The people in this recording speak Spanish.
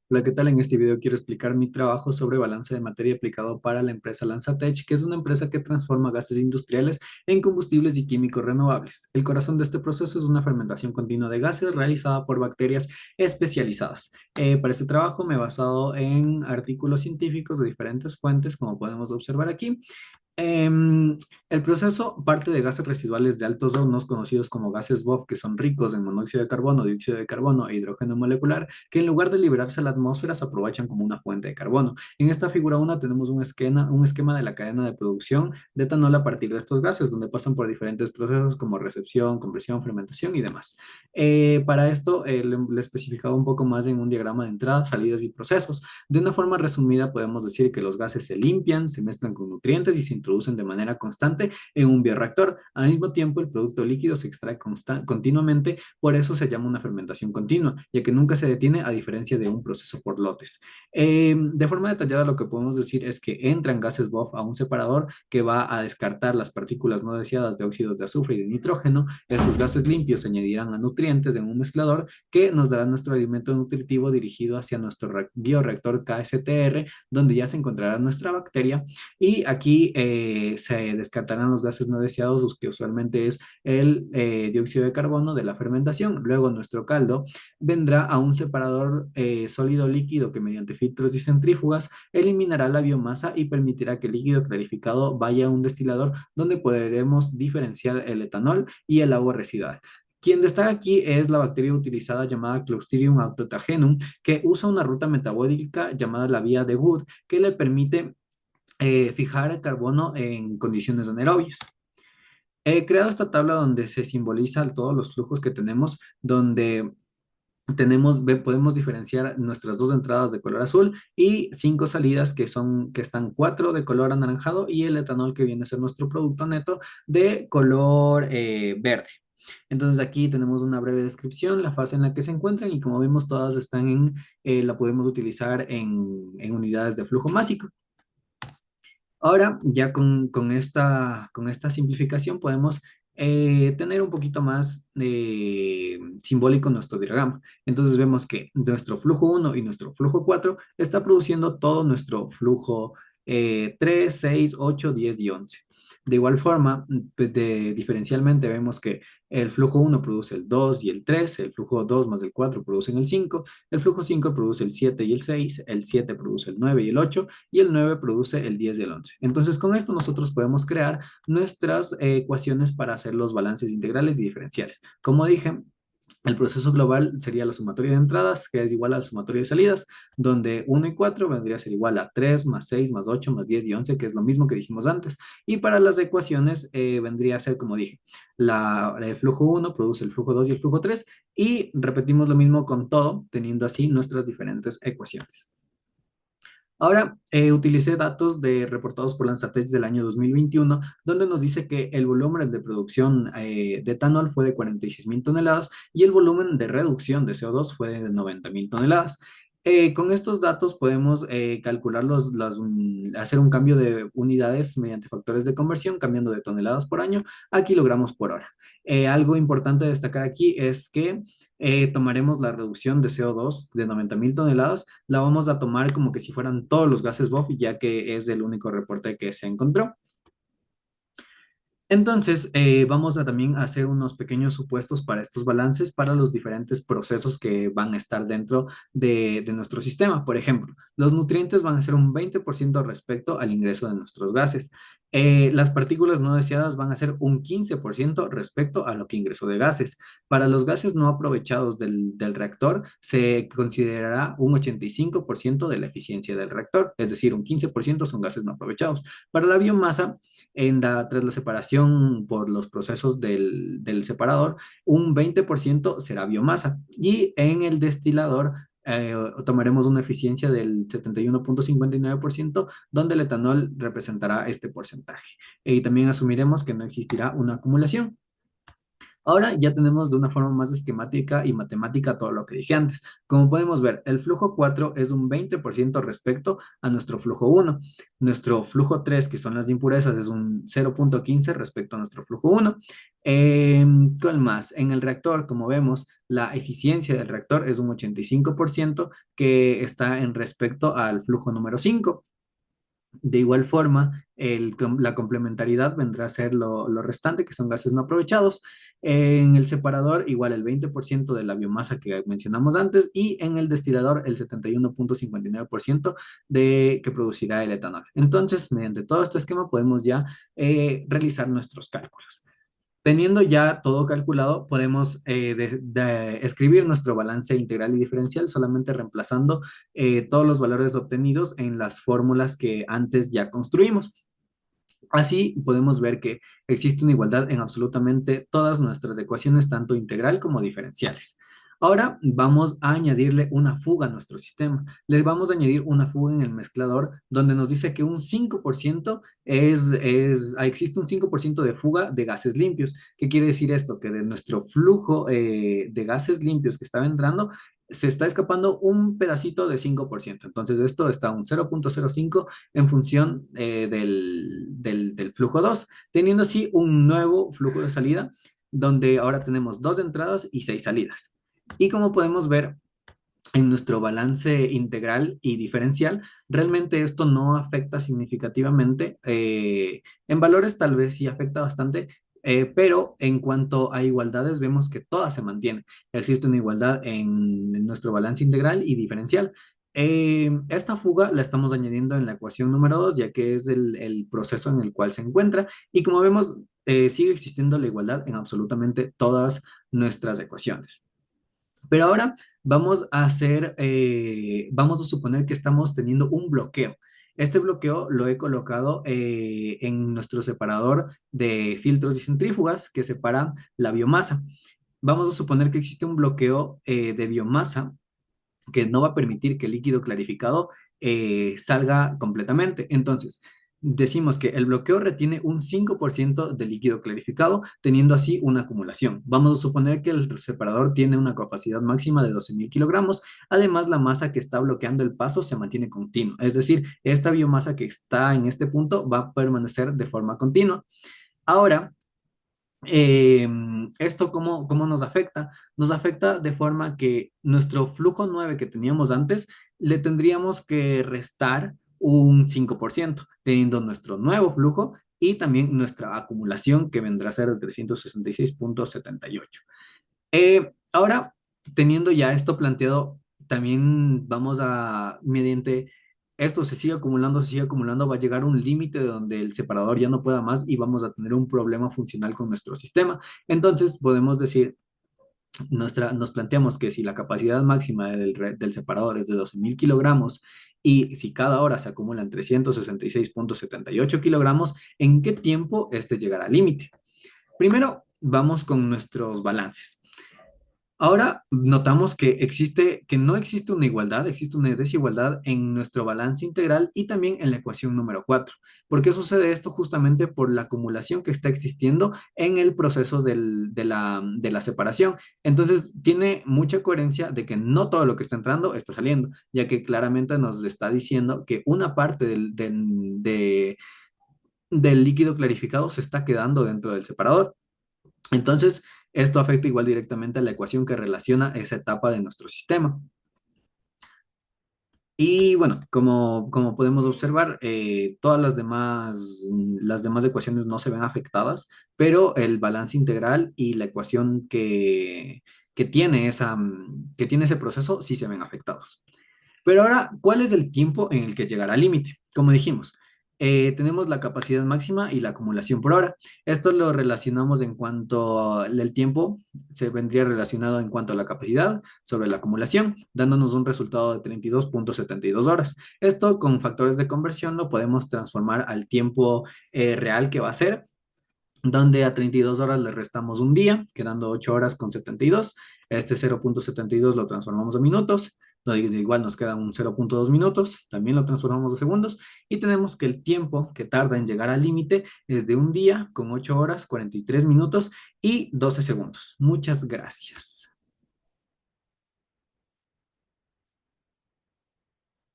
Hola, ¿qué tal? En este video quiero explicar mi trabajo sobre balance de materia aplicado para la empresa LanzaTech, que es una empresa que transforma gases industriales en combustibles y químicos renovables. El corazón de este proceso es una fermentación continua de gases realizada por bacterias especializadas. Para este trabajo me he basado en artículos científicos de diferentes fuentes, como podemos observar aquí. El proceso parte de gases residuales de altos hornos conocidos como gases BOF, que son ricos en monóxido de carbono, dióxido de carbono e hidrógeno molecular, que en lugar de liberarse a la atmósfera se aprovechan como una fuente de carbono. En esta figura 1 tenemos un esquema de la cadena de producción de etanol a partir de estos gases, donde pasan por diferentes procesos como recepción, compresión, fermentación y demás. Para esto le especificaba un poco más en un diagrama de entradas, salidas y procesos. De una forma resumida, podemos decir que los gases se limpian, se mezclan con nutrientes y se introducen de manera constante en un bioreactor. Al mismo tiempo, el producto líquido se extrae continuamente, por eso se llama una fermentación continua, ya que nunca se detiene a diferencia de un proceso por lotes. De forma detallada, lo que podemos decir es que entran gases BOF a un separador que va a descartar las partículas no deseadas de óxidos de azufre y de nitrógeno. Estos gases limpios se añadirán a nutrientes en un mezclador que nos dará nuestro alimento nutritivo dirigido hacia nuestro bioreactor KSTR, donde ya se encontrará nuestra bacteria. Y aquí se descartarán los gases no deseados, que usualmente es el dióxido de carbono de la fermentación. Luego nuestro caldo vendrá a un separador sólido líquido que mediante filtros y centrífugas eliminará la biomasa y permitirá que el líquido clarificado vaya a un destilador donde podremos diferenciar el etanol y el agua residual. Quien destaca aquí es la bacteria utilizada llamada Clostridium autotagenum, que usa una ruta metabólica llamada la vía de Wood, que le permite fijar carbono en condiciones anaerobias. He creado esta tabla donde se simbolizan todos los flujos que tenemos, donde podemos diferenciar nuestras dos entradas de color azul y cinco salidas que están cuatro de color anaranjado y el etanol que viene a ser nuestro producto neto de color verde. Entonces aquí tenemos una breve descripción, la fase en la que se encuentran y como vemos todas están la podemos utilizar en unidades de flujo másico. Ahora, ya con esta simplificación podemos tener un poquito más simbólico nuestro diagrama. Entonces vemos que nuestro flujo 1 y nuestro flujo 4 está produciendo todo nuestro flujo 3, 6, 8, 10 y 11. De igual forma, pues, diferencialmente vemos que el flujo 1 produce el 2 y el 3, el flujo 2 más el 4 producen el 5, el flujo 5 produce el 7 y el 6, el 7 produce el 9 y el 8 y el 9 produce el 10 y el 11. Entonces, con esto nosotros podemos crear nuestras ecuaciones para hacer los balances integrales y diferenciales. Como dije, el proceso global sería la sumatoria de entradas, que es igual a la sumatoria de salidas, donde 1 y 4 vendría a ser igual a 3 más 6 más 8 más 10 y 11, que es lo mismo que dijimos antes. Y para las ecuaciones vendría a ser, como dije, el flujo 1 produce el flujo 2 y el flujo 3, y repetimos lo mismo con todo, teniendo así nuestras diferentes ecuaciones. Ahora, utilicé datos reportados por Lanzatech del año 2021, donde nos dice que el volumen de producción de etanol fue de 46.000 toneladas y el volumen de reducción de CO2 fue de 90.000 toneladas. Con estos datos podemos calcular hacer un cambio de unidades mediante factores de conversión, cambiando de toneladas por año a kilogramos por hora. Algo importante a destacar aquí es que tomaremos la reducción de CO2 de 90.000 toneladas, la vamos a tomar como que si fueran todos los gases BOF, ya que es el único reporte que se encontró. Entonces, vamos a también hacer unos pequeños supuestos para estos balances para los diferentes procesos que van a estar dentro de nuestro sistema. Por ejemplo, los nutrientes van a ser un 20% respecto al ingreso de nuestros gases. Las partículas no deseadas van a ser un 15% respecto a lo que ingresó de gases. Para los gases no aprovechados del reactor, se considerará un 85% de la eficiencia del reactor, es decir, un 15% son gases no aprovechados. Para la biomasa, tras la separación por los procesos del separador, un 20% será biomasa y en el destilador tomaremos una eficiencia del 71.59%, donde el etanol representará este porcentaje. Y también asumiremos que no existirá una acumulación. Ahora ya tenemos de una forma más esquemática y matemática todo lo que dije antes. Como podemos ver, el flujo 4 es un 20% respecto a nuestro flujo 1. Nuestro flujo 3, que son las impurezas, es un 0.15 respecto a nuestro flujo 1. ¿Cuál más? En el reactor, como vemos, la eficiencia del reactor es un 85% que está en respecto al flujo número 5. De igual forma, la complementariedad vendrá a ser lo restante, que son gases no aprovechados. En el separador, igual el 20% de la biomasa que mencionamos antes, y en el destilador, el 71,59% de que producirá el etanol. Entonces, mediante todo este esquema, podemos ya realizar nuestros cálculos. Teniendo ya todo calculado, podemos escribir nuestro balance integral y diferencial solamente reemplazando todos los valores obtenidos en las fórmulas que antes ya construimos. Así podemos ver que existe una igualdad en absolutamente todas nuestras ecuaciones, tanto integral como diferenciales. Ahora vamos a añadirle una fuga a nuestro sistema. Les vamos a añadir una fuga en el mezclador donde nos dice que un 5% existe un 5% de fuga de gases limpios. ¿Qué quiere decir esto? Que de nuestro flujo de gases limpios que estaba entrando, se está escapando un pedacito de 5%. Entonces esto está un 0,05 en función del flujo 2, teniendo así un nuevo flujo de salida donde ahora tenemos 2 entradas y 6 salidas. Y como podemos ver en nuestro balance integral y diferencial, realmente esto no afecta significativamente. En valores tal vez sí afecta bastante, pero en cuanto a igualdades vemos que todas se mantienen. Existe una igualdad en nuestro balance integral y diferencial. Esta fuga la estamos añadiendo en la ecuación número 2, ya que es el proceso en el cual se encuentra. Y como vemos, sigue existiendo la igualdad en absolutamente todas nuestras ecuaciones. Pero ahora vamos a suponer que estamos teniendo un bloqueo. Este bloqueo lo he colocado en nuestro separador de filtros y centrífugas que separan la biomasa. Vamos a suponer que existe un bloqueo de biomasa que no va a permitir que el líquido clarificado salga completamente. Entonces, decimos que el bloqueo retiene un 5% de líquido clarificado, teniendo así una acumulación. Vamos a suponer que el separador tiene una capacidad máxima de 12.000 kilogramos. Además, la masa que está bloqueando el paso se mantiene continua. Es decir, esta biomasa que está en este punto va a permanecer de forma continua. Ahora, eh, ¿esto cómo nos afecta? Nos afecta de forma que nuestro flujo 9 que teníamos antes le tendríamos que restar un 5%, teniendo nuestro nuevo flujo y también nuestra acumulación que vendrá a ser de 366,78. Ahora, teniendo ya esto planteado, también vamos a, mediante esto se sigue acumulando, va a llegar a un límite donde el separador ya no pueda más y vamos a tener un problema funcional con nuestro sistema. Entonces, podemos decir, nos planteamos que si la capacidad máxima del separador es de 12.000 kilogramos y si cada hora se acumulan 366,78 kilogramos, ¿en qué tiempo este llegará al límite? Primero, vamos con nuestros balances. Ahora notamos que no existe una igualdad, existe una desigualdad en nuestro balance integral y también en la ecuación número 4. ¿Por qué sucede esto? Justamente por la acumulación que está existiendo en el proceso de la separación. Entonces, tiene mucha coherencia de que no todo lo que está entrando está saliendo, ya que claramente nos está diciendo que una parte del líquido clarificado se está quedando dentro del separador. Entonces, esto afecta igual directamente a la ecuación que relaciona esa etapa de nuestro sistema. Y bueno, como podemos observar, todas las demás ecuaciones no se ven afectadas, pero el balance integral y la ecuación que tiene ese proceso sí se ven afectados. Pero ahora, ¿cuál es el tiempo en el que llegará al límite? Como dijimos, tenemos la capacidad máxima y la acumulación por hora. Esto lo relacionamos en cuanto al tiempo, se vendría relacionado en cuanto a la capacidad sobre la acumulación, dándonos un resultado de 32,72 horas. Esto con factores de conversión lo podemos transformar al tiempo real que va a ser, donde a 32 horas le restamos un día, quedando 8 horas con 72. Este 0,72 lo transformamos a minutos, igual nos queda un 0,2 minutos, también lo transformamos a segundos, y tenemos que el tiempo que tarda en llegar al límite es de un día con 8 horas, 43 minutos y 12 segundos. Muchas gracias.